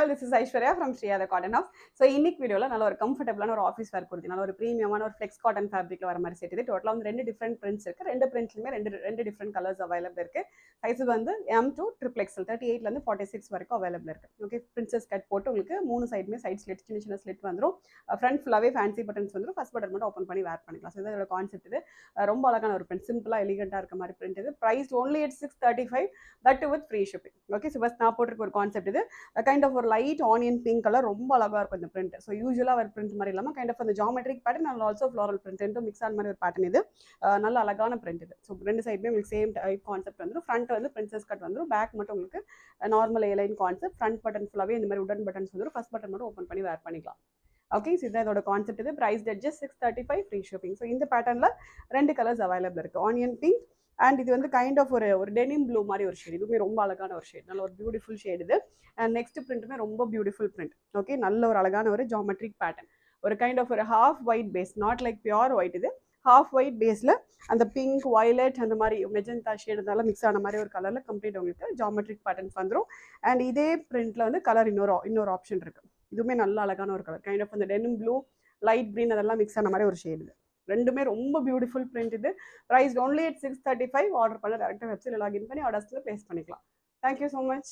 all, this is Aishwarya from Shriya the Cotton House. So இன்னைக்கு வீடியோல நல்ல ஒரு கம்ஃபர்ட்டபிளான ஒரு ஆஃபீஸ் வேர் குர்த்தி, நல்ல ஒரு பிரீமியமான ஒரு ஃப்ளெக்ஸ் காட்டன் ஃபேப்ரிக்ல வர மாதிரி செட். இது டோட்டலா வந்து ரெண்டு டிஃபரெண்ட் பிரிண்ட்ஸ் இருக்கு. ரெண்டு பிரிண்ட்ஸ்லயுமே ரெண்டு டிஃபரெண்ட் கலர்ஸ் அவைலபிள் இருக்கு. சைஸ் வந்து M to XXL 38ல இருந்து 46 வரைக்கும் அவைலபிள் இருக்கு. ஓகே, பிரின்சஸ் கட் போட்டு உங்களுக்கு மூணு சைடுமே சைட் ஸ்லிட், சின்ன சின்ன ஸ்லிட் வந்துரும். ஃப்ரண்ட் ஃபுல்லாவே ஃபேன்சி பட்டன்ஸ் வந்துரும். ஃபர்ஸ்ட் பட்டன் மட்டும் ஓபன் பண்ணி வேர் பண்ணிக்கலாம். ஸோ இதோட கான்செப்ட் இது. ரொம்ப அழகான ஒரு பிரிண்ட், சிம்பிளா எலிகண்டா இருக்க மாதிரி பிரிண்ட் இது. Price only at 635, that with free shipping. Okay, so பஸ் நான் போட்டிருக்க ஒரு கான்செப்ட் இது. கைண்ட் ஆஃப் ஒரு லைட் ஆனியன் பிங்க் கலர், ரொம்ப அழகா இருக்கும் இந்த பிரிண்ட். ஸோ யூஸ்வலாக ஒரு பிரிண்ட் மாதிரி இல்லாமல் கைண்ட் ஆஃப் அந்த geometric pattern and also floral print ரெண்டும் மிக்ஸ் ஆன மாதிரி ஒரு பேட்டர்ன் இது. நல்ல அழகான பிரிண்ட் இது. ஸோ ரெண்டு சைடுமே உங்களுக்கு சேம் டைப் கான்செப்ட் வந்துடும். ஃப்ரண்ட் வந்து பிரின்சஸ் கட் வந்துடும், பேக் மட்டும் உங்களுக்கு normal airline concept. Front button ஃபுல்லாகவே இந்த மாதிரி உடன் பட்டன்ஸ் வந்துடும். ஃபர்ஸ்ட் பட்டன் மட்டும் ஓப்பன் பண்ணி வேர் பண்ணிக்கலாம். ஓகே, ஸோ இதான் இதோட கான்செப்ட் இது. Price just 635, free shipping. So இந்த பேட்டர்னில் ரெண்டு கலர்ஸ் அவைலபிள் இருக்குது, ஆனியன் பிங்க் அண்ட் இது வந்து கைண்ட் ஆஃப் ஒரு டெனிம் ப்ளூ மாதிரி ஒரு ஷேட். இதுவுமே ரொம்ப அழகான ஒரு ஷேட், நல்ல ஒரு பியூட்டிஃபுல் ஷேட் இது. அண்ட் நெக்ஸ்ட் பிரிண்ட்டுமே ரொம்ப பியூட்டிஃபுல் பிரிண்ட். ஓகே, நல்ல ஒரு அழகான ஒரு ஜாமெட்ரிக் பேட்டர்ன், ஒரு கைண்ட் ஆஃப் ஒரு half white base, not like pure white. இது ஹாஃப் ஒயிட் பேஸில் அந்த பிங்க், வயலட், அந்த மாதிரி மெஜந்தா ஷேட் இருந்தாலும் மிக்ஸ் ஆன மாதிரி ஒரு கலரில் கம்ப்ளீட் உங்களுக்கு ஜாமெட்ரிக் பேட்டர்ன்ஸ் வந்துடும். அண்ட் இதே பிரிண்ட்டில் வந்து கலர் இன்னொரு ஆப்ஷன் இருக்குது. இதுவுமே நல்ல அழகான ஒரு கலர், கைண்ட் ஆஃப் அந்த டெனிம் ப்ளூ, லைட் க்ரீன் அதெல்லாம் மிக்ஸ் ஆன மாதிரி ஒரு ஷேட் இது. ரெண்டுமே ரொம்ப பியூட்டிஃபுல் பிரிண்ட் இது. Price only at 635. ஆர்டர் பண்ண டேரக்டாக வெப்சைட்டில் லாகின் பண்ணி ஆர்டர்ஸில் ப்ளேஸ் பண்ணிக்கலாம். Thank you so much.